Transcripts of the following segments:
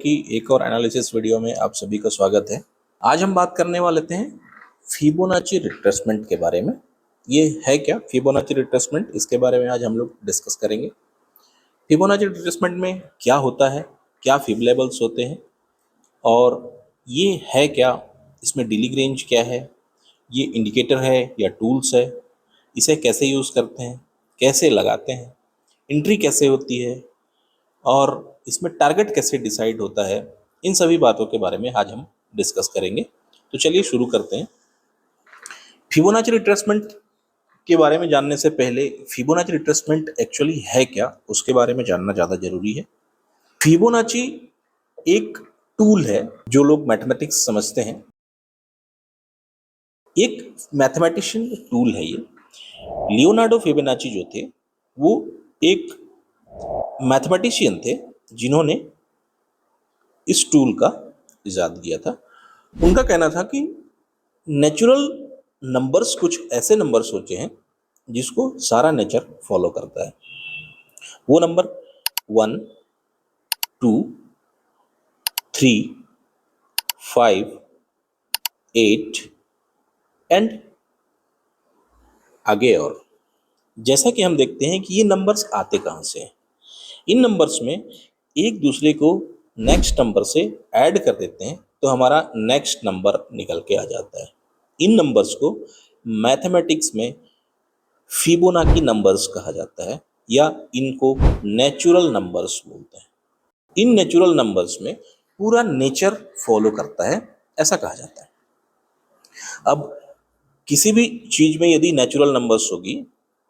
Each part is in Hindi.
की एक और एनालिसिस वीडियो में आप सभी का स्वागत है। आज हम बात करने वाले थे फिबोनाची रिट्रेसमेंट के बारे में। ये है क्या फिबोनाची रिट्रेसमेंट, इसके बारे में आज हम लोग डिस्कस करेंगे। फिबोनाची रिट्रेसमेंट में क्या होता है, क्या फिब लेवल्स होते हैं और ये है क्या, इसमें डिलिंग रेंज क्या है, ये इंडिकेटर है या टूल्स है, इसे कैसे यूज़ करते हैं, कैसे लगाते हैं, एंट्री कैसे होती है और इसमें टारगेट कैसे डिसाइड होता है, इन सभी बातों के बारे में आज हम डिस्कस करेंगे। तो चलिए शुरू करते हैं। फिबोनाची रिट्रेसमेंट के बारे में जानने से पहले फिबोनाची रिट्रेसमेंट एक्चुअली है क्या, उसके बारे में जानना ज़्यादा जरूरी है। फिबोनाची एक टूल है जो लोग मैथमेटिक्स समझते हैं, एक मैथमेटिशियन टूल है ये। लियोनार्डो फिबोनाची जो थे वो एक मैथमेटिशियन थे जिन्होंने इस टूल का इजाद किया था। उनका कहना था कि नेचुरल नंबर्स कुछ ऐसे नंबर्स होते हैं जिसको सारा नेचर फॉलो करता है। वो नंबर 1, 2, 3, 5, 8 एंड आगे और। जैसा कि हम देखते हैं कि ये नंबर्स आते कहाँ से हैं। इन नंबर्स में एक दूसरे को नेक्स्ट नंबर से ऐड कर देते हैं तो हमारा नेक्स्ट नंबर निकल के आ जाता है। इन नंबर्स को मैथमेटिक्स में फिबोनाची नंबर्स कहा जाता है या इनको नेचुरल नंबर्स बोलते हैं। इन नेचुरल नंबर्स में पूरा नेचर फॉलो करता है, ऐसा कहा जाता है। अब किसी भी चीज में यदि नेचुरल नंबर्स होगी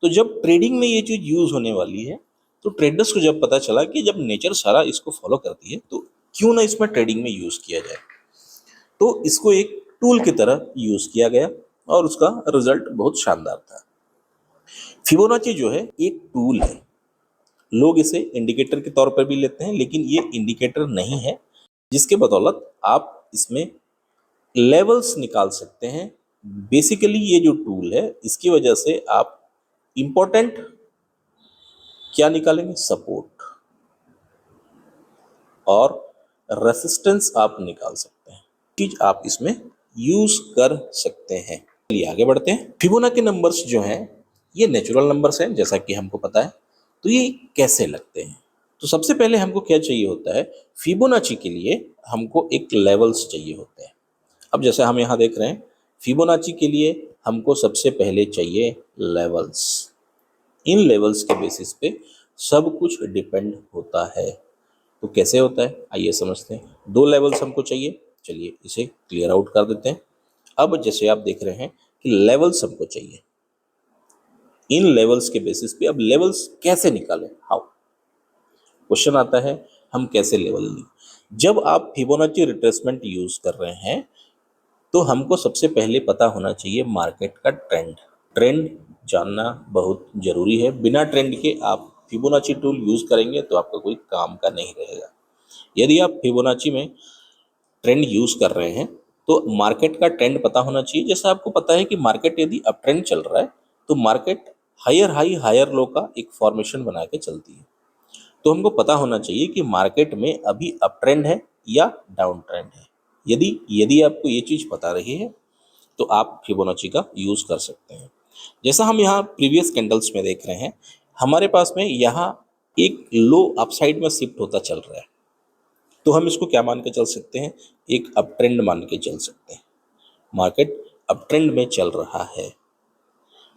तो जब ट्रेडिंग में ये चीज यूज होने वाली है तो ट्रेडर्स को जब पता चला कि जब नेचर सारा इसको फॉलो करती है तो क्यों ना इसमें ट्रेडिंग में यूज किया जाए, तो इसको एक टूल की तरह यूज किया गया और उसका रिजल्ट बहुत शानदार था। फिबोनाची जो है एक टूल है, लोग इसे इंडिकेटर के तौर पर भी लेते हैं, लेकिन ये इंडिकेटर नहीं है, जिसके बदौलत आप इसमें लेवल्स निकाल सकते हैं। बेसिकली ये जो टूल है इसकी वजह से आप इंपॉर्टेंट क्या निकालेंगे, सपोर्ट और रेसिस्टेंस आप निकाल सकते हैं। चीज आप इसमें यूज कर सकते हैं। चलिए आगे बढ़ते हैं। फिबोनाची नंबर्स जो हैं ये नेचुरल नंबर्स हैं, जैसा कि हमको पता है। तो ये कैसे लगते हैं, तो सबसे पहले हमको क्या चाहिए होता है, फिबोनाची के लिए हमको एक लेवल्स चाहिए होते हैं। अब जैसे हम यहाँ देख रहे हैं, फिबोनाची के लिए हमको सबसे पहले चाहिए लेवल्स। इन लेवल्स के बेसिस पे सब कुछ डिपेंड होता है। तो कैसे होता है आइए समझते हैं। 2 लेवल्स हमको चाहिए, चलिए इसे क्लियर आउट कर देते हैं। अब जैसे आप देख रहे हैं कि लेवल्स हमको चाहिए, इन लेवल्स के बेसिस पे अब लेवल्स कैसे निकालें, हाउ, क्वेश्चन आता है हम कैसे लेवल लें। जब आप फिबोनाची रिट्रेसमेंट यूज कर रहे हैं तो हमको सबसे पहले पता होना चाहिए मार्केट का ट्रेंड। ट्रेंड जानना बहुत जरूरी है। बिना ट्रेंड के आप फिबोनाची टूल यूज करेंगे तो आपका कोई काम का नहीं रहेगा। यदि आप फिबोनाची में ट्रेंड यूज कर रहे हैं तो मार्केट का ट्रेंड पता होना चाहिए। जैसे आपको पता है कि मार्केट यदि अप ट्रेंड चल रहा है तो market higher high higher low का एक फॉर्मेशन बना के चलती है। तो हमको पता होना चाहिए कि मार्केट में अभी अप ट्रेंड है या डाउन ट्रेंड है। यदि यदि आपको ये चीज पता रही है तो आप फिबोनाची का यूज कर सकते हैं। जैसा हम यहाँ प्रीवियस कैंडल्स में देख रहे हैं, हमारे पास में यहाँ एक लो अपसाइड में शिफ्ट होता चल रहा है, तो हम इसको क्या मान के चल सकते हैं, एक अप ट्रेंड मान के चल सकते हैं। मार्केट अप ट्रेंड में चल रहा है।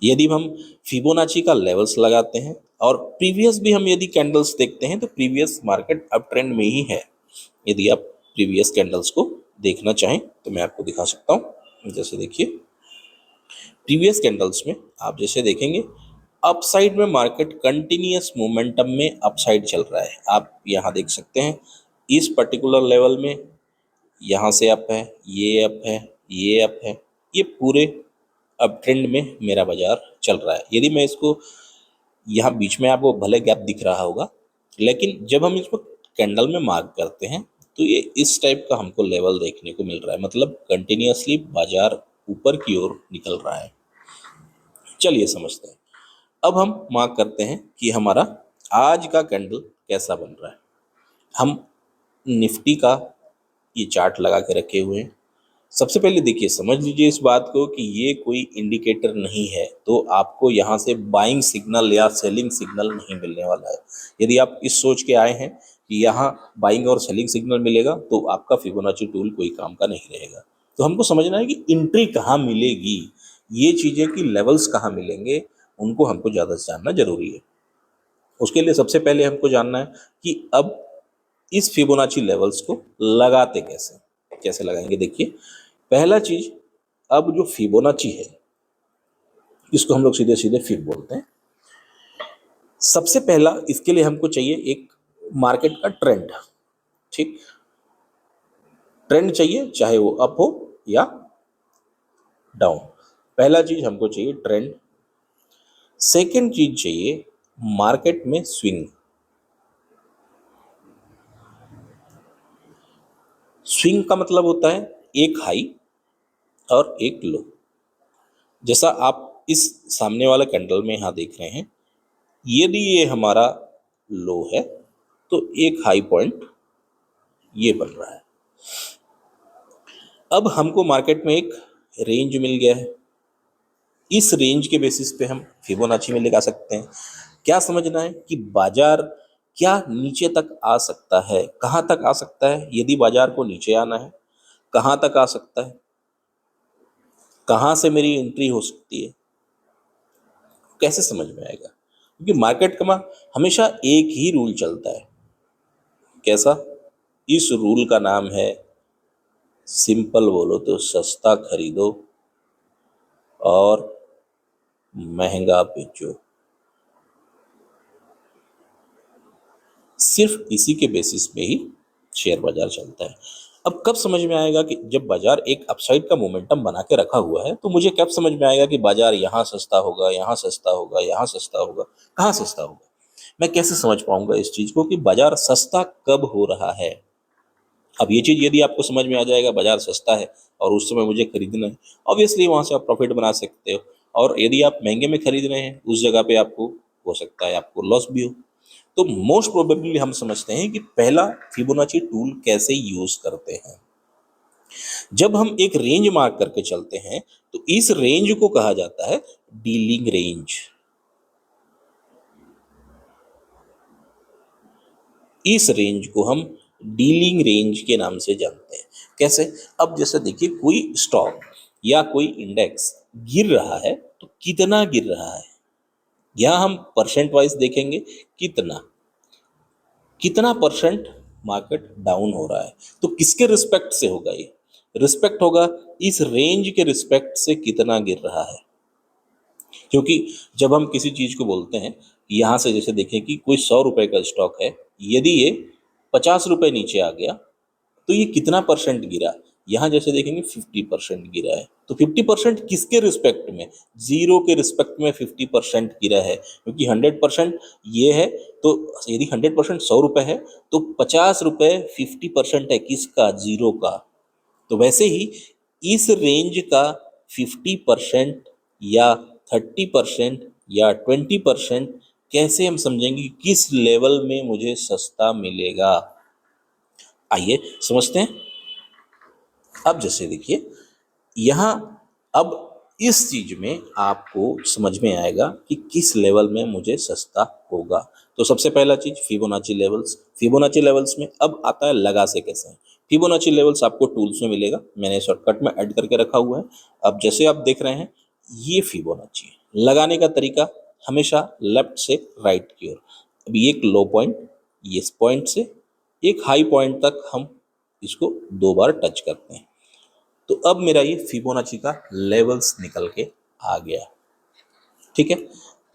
यदि हम फिबोनाची का लेवल्स लगाते हैं और प्रीवियस भी हम यदि कैंडल्स देखते हैं तो प्रीवियस मार्केट अप ट्रेंड में ही है। यदि आप प्रीवियस कैंडल्स को देखना चाहें तो मैं आपको दिखा सकता हूं। जैसे देखिए प्रीवियस कैंडल्स में आप जैसे देखेंगे अपसाइड में मार्केट कंटिन्यूअस मोमेंटम में अपसाइड चल रहा है। आप यहाँ देख सकते हैं इस पर्टिकुलर लेवल में यहाँ से अप है, ये अप है, ये अप है, ये पूरे अप ट्रेंड में मेरा बाजार चल रहा है। यदि मैं इसको यहाँ बीच में आपको भले गैप दिख रहा होगा, लेकिन जब हम इसको कैंडल में मार्क करते हैं तो ये इस टाइप का हमको लेवल देखने को मिल रहा है, मतलब कंटिन्यूअसली बाजार ऊपर की ओर निकल रहा है। चलिए समझते हैं। अब हम मार्क करते हैं कि हमारा आज का कैंडल कैसा बन रहा है। हम निफ्टी का ये चार्ट लगा के रखे हुए हैं। सबसे पहले देखिए, समझ लीजिए इस बात को कि ये कोई इंडिकेटर नहीं है, तो आपको यहाँ से बाइंग सिग्नल या सेलिंग सिग्नल नहीं मिलने वाला है। यदि आप इस सोच के आए हैं कि यहाँ बाइंग और सेलिंग सिग्नल मिलेगा, तो आपका फिबोनाची टूल कोई काम का नहीं रहेगा। तो हमको समझना है कि एंट्री कहाँ मिलेगी, ये चीज़ें कि लेवल्स कहाँ मिलेंगे, उनको हमको ज़्यादा से जानना जरूरी है। उसके लिए सबसे पहले हमको जानना है कि अब इस फिबोनाची लेवल्स को लगाते कैसे, कैसे लगाएंगे। देखिए, पहला चीज, अब जो फिबोनाची है इसको हम लोग सीधे सीधे फिब बोलते हैं। सबसे पहला इसके लिए हमको चाहिए एक मार्केट का ट्रेंड। ठीक, ट्रेंड चाहिए, चाहे वो अप हो या डाउन। पहला चीज हमको चाहिए ट्रेंड। सेकंड चीज चाहिए मार्केट में स्विंग। स्विंग का मतलब होता है एक हाई और एक लो। जैसा आप इस सामने वाले कैंडल में यहां देख रहे हैं, यदि ये हमारा लो है तो एक हाई पॉइंट ये बन रहा है। अब हमको मार्केट में एक रेंज मिल गया है, इस रेंज के बेसिस पे हम फिबोनाची में लगा सकते हैं। क्या समझना है कि बाजार क्या नीचे तक आ सकता है, कहाँ तक आ सकता है। यदि बाजार को नीचे आना है, कहाँ तक आ सकता है, कहाँ से मेरी एंट्री हो सकती है, कैसे समझ में आएगा। क्योंकि मार्केट का हमेशा एक ही रूल चलता है। कैसा? इस रूल का नाम है, सिंपल बोलो तो सस्ता खरीदो और महंगा बेचो। सिर्फ इसी के बेसिस पे ही शेयर बाजार चलता है। अब कब समझ में आएगा कि जब बाजार एक अपसाइड का मोमेंटम बना के रखा हुआ है, तो मुझे कब समझ में आएगा कि बाजार यहाँ सस्ता होगा, यहाँ सस्ता होगा, यहाँ सस्ता होगा, कहाँ सस्ता होगा। मैं कैसे समझ पाऊंगा इस चीज को कि बाजार सस्ता कब हो रहा है। अब ये चीज यदि आपको समझ में आ जाएगा, बाजार सस्ता है और उस समय मुझे खरीदना है, ऑब्वियसली वहां से आप प्रॉफिट बना सकते हो। और यदि आप महंगे में खरीद रहे हैं, उस जगह पे आपको हो सकता है आपको लॉस भी हो। तो मोस्ट प्रोबेबली हम समझते हैं कि पहला फिबोनाची टूल कैसे यूज करते हैं। जब हम एक रेंज मार्क करके चलते हैं, तो इस रेंज को कहा जाता है डीलिंग रेंज। इस रेंज को हम डीलिंग रेंज के नाम से जानते हैं। कैसे? अब जैसे देखिए, कोई स्टॉक या कोई इंडेक्स गिर रहा है तो कितना गिर रहा है, या हम परसेंट वाइज देखेंगे, कितना कितना परसेंट मार्केट डाउन हो रहा है। तो किसके रिस्पेक्ट से होगा? ये रिस्पेक्ट होगा इस रेंज के रिस्पेक्ट से कितना गिर रहा है। क्योंकि जब हम किसी चीज को बोलते हैं, यहां से जैसे देखें कि कोई 100 रुपए का स्टॉक है, यदि ये 50 रुपए नीचे आ गया तो ये कितना परसेंट गिरा। यहाँ जैसे देखेंगे 50% गिरा है। तो 50% किसके रिस्पेक्ट में? जीरो के रिस्पेक्ट में 50% गिरा है। क्योंकि 100% ये है, तो यदि 100% 100 रुपए है, तो 50 रुपए 50% है किसका? जीरो का। तो वैसे ही इस रेंज का 50% या 30% या 20% कैसे हम समझेंगे कि किस लेवल में मुझे सस्ता मिलेगा। आइए समझते हैं। अब जैसे देखिए, यहाँ अब इस चीज में आपको समझ में आएगा कि किस लेवल में मुझे सस्ता होगा। तो सबसे पहला चीज फिबोनाची लेवल्स। फिबोनाची लेवल्स में अब आता है लगा से कैसे हैं। फिबोनाची लेवल्स आपको टूल्स में मिलेगा, मैंने शॉर्टकट में ऐड करके रखा हुआ है। अब जैसे आप देख रहे हैं, ये फिबोनाची है। लगाने का तरीका हमेशा लेफ्ट से राइट की ओर। अभी एक लो पॉइंट, ये इस पॉइंट से एक हाई पॉइंट तक हम इसको 2 बार टच करते हैं। तो अब मेरा ये फिबोनाची का लेवल्स निकल के आ गया। ठीक है,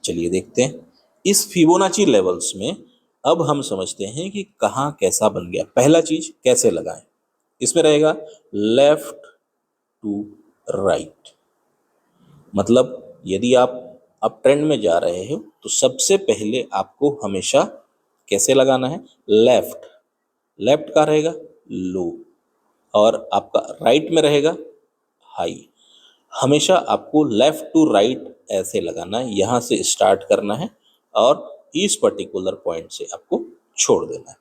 चलिए देखते हैं इस फिबोनाची लेवल्स में। अब हम समझते हैं कि कहाँ कैसा बन गया। पहला चीज कैसे लगाएं, इसमें रहेगा लेफ्ट टू राइट। मतलब यदि आप अप ट्रेंड में जा रहे हो, तो सबसे पहले आपको हमेशा कैसे लगाना है? लेफ्ट। लेफ्ट का रहेगा लो और आपका राइट में रहेगा हाई। हमेशा आपको लेफ्ट टू राइट ऐसे लगाना है, यहाँ से स्टार्ट करना है और इस पर्टिकुलर पॉइंट से आपको छोड़ देना है।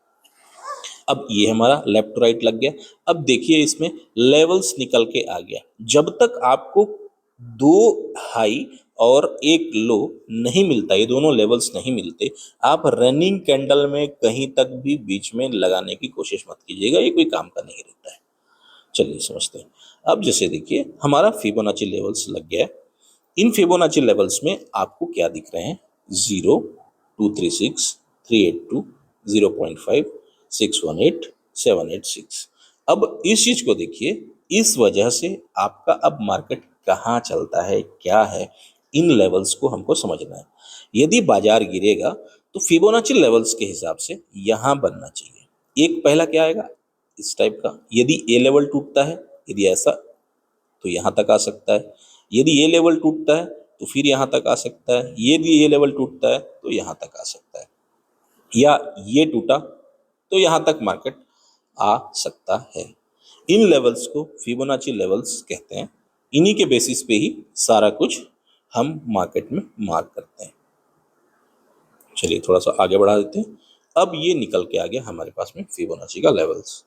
अब ये हमारा लेफ्ट टू राइट लग गया। अब देखिए इसमें लेवल्स निकल के आ गया। जब तक आपको दो हाई और एक लो नहीं मिलता, ये दोनों लेवल्स नहीं मिलते, आप रनिंग कैंडल में कहीं तक भी बीच में लगाने की कोशिश मत कीजिएगा, ये कोई काम का नहीं रहता है। चलिए समझते हैं। अब जैसे देखिए हमारा फिबोनाची लेवल्स लग गया है। इन फिबोनाची लेवल्स में आपको क्या दिख रहे हैं? 0, 236, 382, 0.5, 618, 786। अब इस चीज को देखिए, इस वजह से आपका अब मार्केट कहाँ चलता है, क्या है, इन लेवल्स को हमको समझना है। यदि बाजार गिरेगा तो फिबोनाची लेवल्स के हिसाब से यहाँ बनना चाहिए। एक पहला क्या आएगा इस टाइप का, यदि ए लेवल टूटता है, यदि ऐसा, तो यहाँ तक आ सकता है। यदि ये लेवल टूटता है तो फिर यहाँ तक आ सकता है। यदि ये लेवल टूटता है तो यहाँ तक आ सकता है, या ये टूटा तो यहाँ तक मार्केट आ सकता है। इन लेवल्स को फिबोनाची लेवल्स कहते हैं। इन्हीं के बेसिस पे ही सारा कुछ हम मार्केट में मार्क करते हैं। चलिए थोड़ा सा आगे बढ़ा देते हैं। अब ये निकल के आ गया हमारे पास में फिबोनाची का लेवल्स।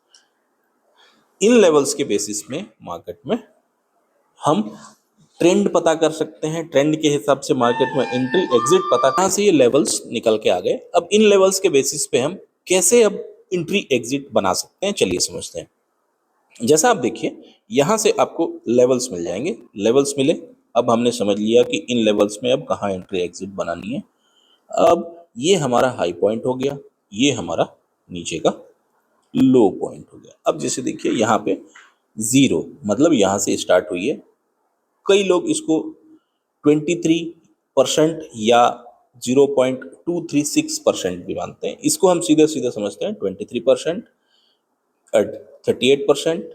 इन लेवल्स के बेसिस में मार्केट में हम ट्रेंड पता कर सकते हैं। ट्रेंड के हिसाब से मार्केट में एंट्री एग्जिट पता, कहाँ से ये लेवल्स निकल के आ गए। अब इन लेवल्स के बेसिस पे हम कैसे अब एंट्री एग्जिट बना सकते हैं, चलिए समझते हैं। जैसा आप देखिए यहाँ से आपको लेवल्स मिल जाएंगे। लेवल्स मिले, अब हमने समझ लिया कि इन लेवल्स में अब कहाँ एंट्री एग्जिट बनानी है। अब ये हमारा हाई पॉइंट हो गया, ये हमारा नीचे का लो पॉइंट हो गया। अब जैसे देखिए यहाँ पे 0 मतलब यहाँ से स्टार्ट हुई है। कई लोग इसको 23% या 0.236% भी मानते हैं। इसको हम सीधे सीधे समझते हैं 23%, 38%,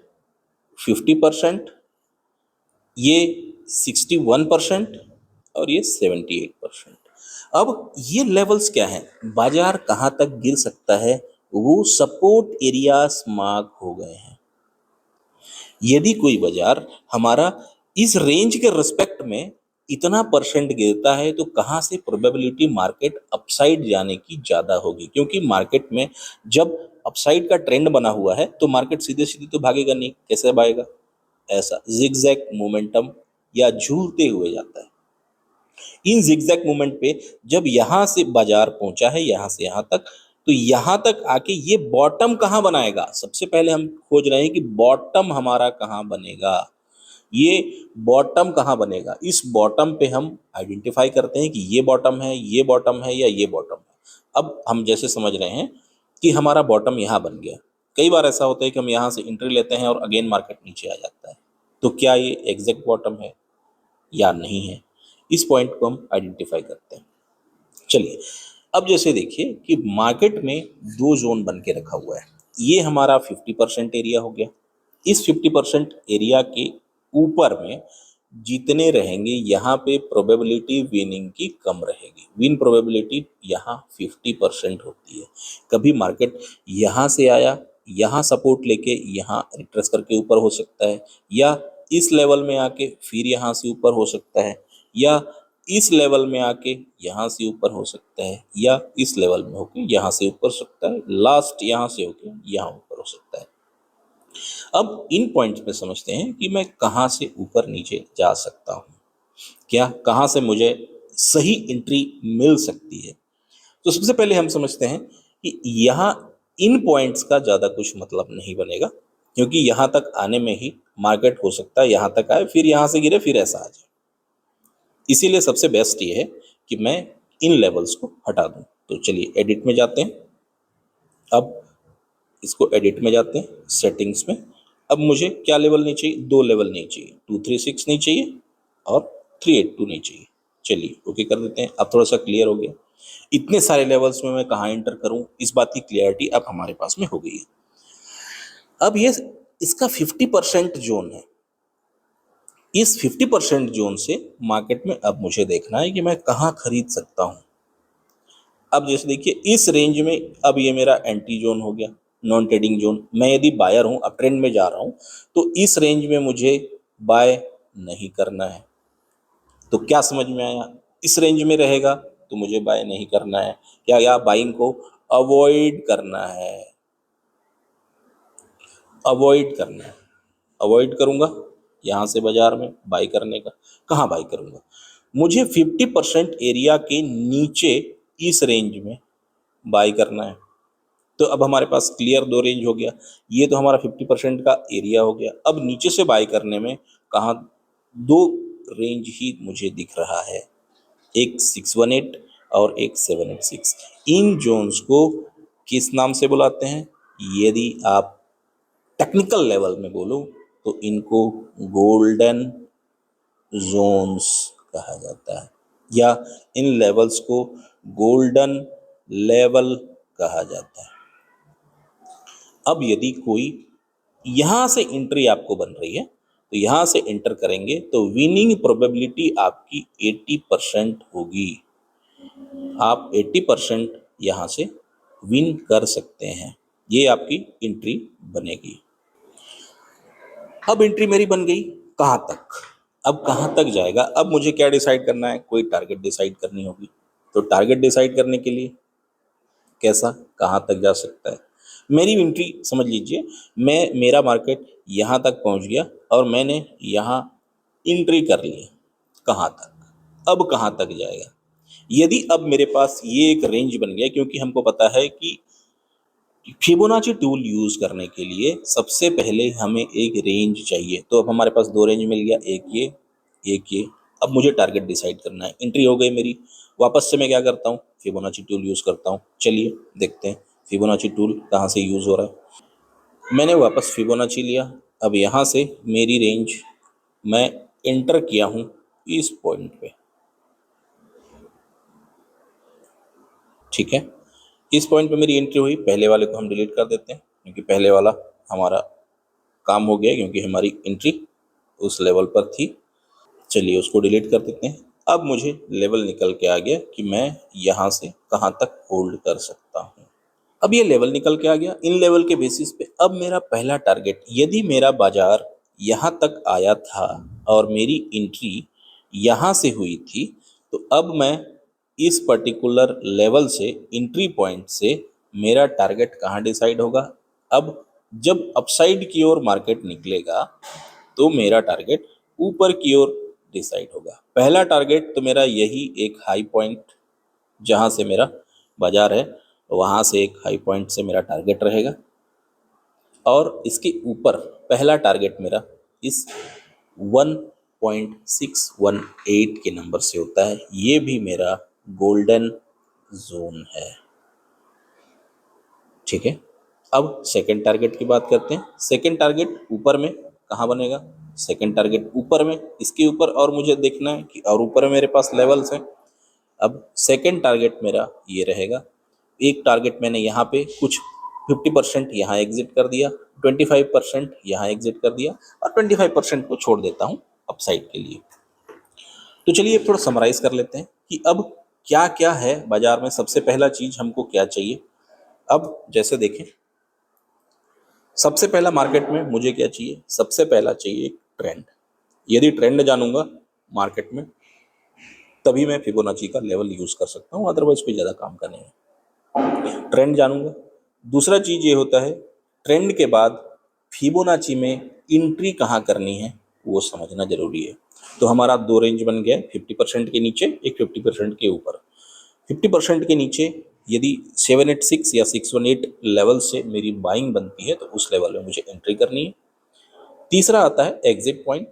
50%, ये 61% और ये 78%। अब ये लेवल्स क्या हैं, बाजार कहाँ तक गिर सकता है, वो सपोर्ट एरियाज मार्क हो गए हैं। यदि कोई बाजार हमारा इस रेंज के रिस्पेक्ट में इतना परसेंट गिरता है तो कहाँ से प्रोबेबिलिटी मार्केट अपसाइड जाने की ज़्यादा होगी, क्योंकि मार्केट में जब अपसाइड का ट्रेंड बना हुआ है तो मार्केट सीधे सीधे तो भागेगा नहीं, कैसे भागेगा, ऐसा जिगजैग मोमेंटम या झूलते हुए जाता है। इन जिगजैग मोमेंट पे जब यहाँ से बाजार पहुंचा है यहाँ से यहाँ तक, तो यहाँ तक आके ये बॉटम कहाँ बनाएगा, सबसे पहले हम खोज रहे हैं कि बॉटम हमारा कहाँ बनेगा। ये बॉटम कहाँ बनेगा, इस बॉटम पे हम आइडेंटिफाई करते हैं कि ये बॉटम है, ये बॉटम है या ये बॉटम है। अब हम जैसे समझ रहे हैं कि हमारा बॉटम यहाँ बन गया। कई बार ऐसा होता है कि हम यहाँ से एंट्री लेते हैं और अगेन मार्केट नीचे आ जाता है, तो क्या ये एग्जैक्ट बॉटम है या नहीं है, इस पॉइंट को हम आइडेंटिफाई करते हैं। चलिए अब जैसे देखिए कि मार्केट में दो जोन बन के रखा हुआ है। ये हमारा 50% एरिया हो गया। इस 50% एरिया के ऊपर में जितने रहेंगे यहाँ पे प्रोबेबिलिटी विनिंग की कम रहेगी। विन प्रोबेबिलिटी यहाँ 50% होती है। कभी मार्केट यहाँ से आया, यहाँ सपोर्ट लेके यहाँ रिट्रेस करके ऊपर हो सकता है, या इस लेवल में आके फिर यहाँ से ऊपर हो सकता है, या इस लेवल में आके यहाँ से ऊपर हो सकता है, या इस लेवल में होके यहाँ से ऊपर हो सकता है, लास्ट यहाँ से होके यहाँ ऊपर हो सकता है। अब इन पॉइंट्स पे समझते हैं कि मैं कहाँ से ऊपर नीचे जा सकता हूँ, क्या कहाँ से मुझे सही एंट्री मिल सकती है। तो सबसे पहले हम समझते हैं कि यहाँ इन पॉइंट्स का ज़्यादा कुछ मतलब नहीं बनेगा, क्योंकि यहाँ तक आने में ही मार्केट हो सकता है यहाँ तक आए, फिर यहाँ से गिरे, फिर ऐसा आ जाए। इसीलिए सबसे बेस्ट ये है कि मैं इन लेवल्स को हटा दूं। तो चलिए एडिट में जाते हैं। अब इसको एडिट में जाते हैं, सेटिंग्स में। अब मुझे क्या लेवल नहीं चाहिए, दो लेवल नहीं चाहिए, 236 नहीं चाहिए और 382 नहीं चाहिए। चलिए ओके कर देते हैं। अब थोड़ा सा क्लियर हो गया, इतने सारे लेवल्स में मैं कहाँ एंटर करूं, इस बात की क्लियरिटी अब हमारे पास में हो गई है। अब ये इसका 50% जोन है। इस 50% जोन से मार्केट में अब मुझे देखना है कि मैं कहाँ खरीद सकता हूँ। अब जैसे देखिए इस रेंज में अब ये मेरा एंटी जोन हो गया, नॉन ट्रेडिंग जोन। मैं यदि बायर हूँ, अब ट्रेंड में जा रहा हूँ, तो इस रेंज में मुझे बाय नहीं करना है। तो क्या समझ में आया, इस रेंज में रहेगा तो मुझे बाय नहीं करना है, क्या या बाइंग को अवॉइड करना है। अवॉइड करना है। अवॉइड करूँगा यहाँ से बाजार में बाई करने का। कहाँ बाई करूँगा? मुझे 50% एरिया के नीचे इस रेंज में बाई करना है। तो अब हमारे पास क्लियर दो रेंज हो गया। ये तो हमारा 50% का एरिया हो गया। अब नीचे से बाई करने में कहाँ दो रेंज ही मुझे दिख रहा है, एक 618 और एक 786। इन जोन्स को किस नाम से बुलाते हैं? यदि आप टेक्निकल लेवल में बोलो तो इनको गोल्डन जोन्स कहा जाता है, या इन लेवल्स को गोल्डन लेवल कहा जाता है। अब यदि कोई यहाँ से एंट्री आपको बन रही है तो यहाँ से एंटर करेंगे तो विनिंग प्रोबेबिलिटी आपकी 80% होगी। आप 80% यहाँ से विन कर सकते हैं। ये आपकी एंट्री बनेगी। अब एंट्री मेरी बन गई, कहाँ तक? अब कहाँ तक जाएगा? अब मुझे क्या डिसाइड करना है? कोई टारगेट डिसाइड करनी होगी। तो टारगेट डिसाइड करने के लिए कैसा, कहाँ तक जा सकता है? मेरी एंट्री समझ लीजिए, मेरा मार्केट यहाँ तक पहुँच गया और मैंने यहाँ एंट्री कर ली। कहाँ तक? अब कहाँ तक जाएगा? यदि अब मेरे पास ये एक रेंज बन गया, क्योंकि हमको पता है कि फिबोनाची टूल यूज करने के लिए सबसे पहले हमें एक रेंज चाहिए। तो अब हमारे पास दो रेंज मिल गया, एक ये एक ये। अब मुझे टारगेट डिसाइड करना है। एंट्री हो गई मेरी। वापस से मैं क्या करता हूँ? फिबोनाची टूल यूज करता हूँ। चलिए देखते हैं फिबोनाची टूल कहाँ से यूज हो रहा है। मैंने वापस फिबोनाची लिया। अब यहाँ से मेरी रेंज मैं एंटर किया हूँ इस पॉइंट पे, ठीक है। इस पॉइंट पे मेरी एंट्री हुई। पहले वाले को हम डिलीट कर देते हैं क्योंकि पहले वाला हमारा काम हो गया, क्योंकि हमारी एंट्री उस लेवल पर थी। चलिए उसको डिलीट कर देते हैं। अब मुझे लेवल निकल के आ गया कि मैं यहाँ से कहाँ तक होल्ड कर सकता हूँ। अब ये लेवल निकल के आ गया। इन लेवल के बेसिस पे अब मेरा पहला टारगेट, यदि मेरा बाजार यहाँ तक आया था और मेरी एंट्री यहाँ से हुई थी, तो अब मैं इस पर्टिकुलर लेवल से, एंट्री पॉइंट से मेरा टारगेट कहाँ डिसाइड होगा? अब जब अपसाइड की ओर मार्केट निकलेगा तो मेरा टारगेट ऊपर की ओर डिसाइड होगा। पहला टारगेट तो मेरा यही एक हाई पॉइंट, जहाँ से मेरा बाजार है वहाँ से एक हाई पॉइंट से मेरा टारगेट रहेगा, और इसके ऊपर पहला टारगेट मेरा इस 1.618 के नंबर से होता है। ये भी मेरा गोल्डन जोन है, ठीक है। अब सेकंड टारगेट की बात करते हैं। सेकंड टारगेट ऊपर में कहाँ बनेगा? सेकंड टारगेट ऊपर में, इसके ऊपर, और मुझे देखना है कि और ऊपर में मेरे पास लेवल्स हैं। अब सेकंड टारगेट मेरा ये रहेगा। एक टारगेट मैंने यहाँ पे कुछ 50% यहाँ एग्जिट कर दिया, 25% यहाँ एग्जिट कर दिया, और 25% को छोड़ देता हूँ अपसाइड के लिए। तो चलिए थोड़ा समराइज कर लेते हैं कि अब क्या क्या है बाजार में। सबसे पहला चीज हमको क्या चाहिए? अब जैसे देखें, सबसे पहला मार्केट में मुझे क्या चाहिए? सबसे पहला चाहिए ट्रेंड। यदि ट्रेंड जानूंगा मार्केट में तभी मैं फिबोनाची का लेवल यूज कर सकता हूँ, अदरवाइज कोई ज़्यादा काम का नहीं है। ट्रेंड जानूंगा। दूसरा चीज ये होता है, ट्रेंड के बाद फिबोनाची में एंट्री कहाँ करनी है वो समझना जरूरी है। तो हमारा दो रेंज बन गया, 50% के नीचे, एक 50% के ऊपर। 50% के नीचे यदि 786 या 618 लेवल से मेरी बाइंग बनती है तो उस लेवल में मुझे एंट्री करनी है। तीसरा आता है एग्जिट पॉइंट।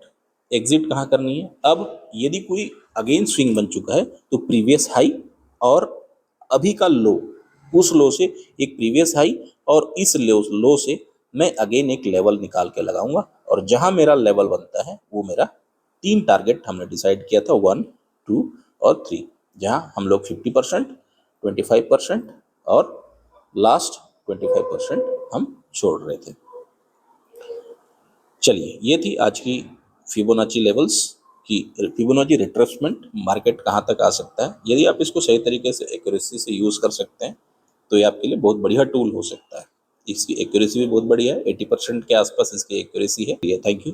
एग्जिट कहाँ करनी है? अब यदि कोई अगेन स्विंग बन चुका है तो प्रीवियस हाई और अभी का लो, उस लो से एक प्रीवियस हाई और इस लो से मैं अगेन एक लेवल निकाल के लगाऊंगा, और जहां मेरा लेवल बनता है वो मेरा तीन टारगेट हमने डिसाइड किया था, 1, 2 और 3, जहां हम लोग 50%, 25% और लास्ट 25% हम छोड़ रहे थे। चलिए ये थी आज की फिबोनाची लेवल्स की, फिबोनाची रिट्रेसमेंट, मार्केट कहाँ तक आ सकता है। यदि आप इसको सही तरीके से एक्यूरेसी से यूज़ कर सकते हैं तो ये आपके लिए बहुत बढ़िया टूल हो सकता है। इसकी एक्यूरेसी भी बहुत बढ़िया है, 80% के आसपास इसकी एक्यूरेसी है। Thank you.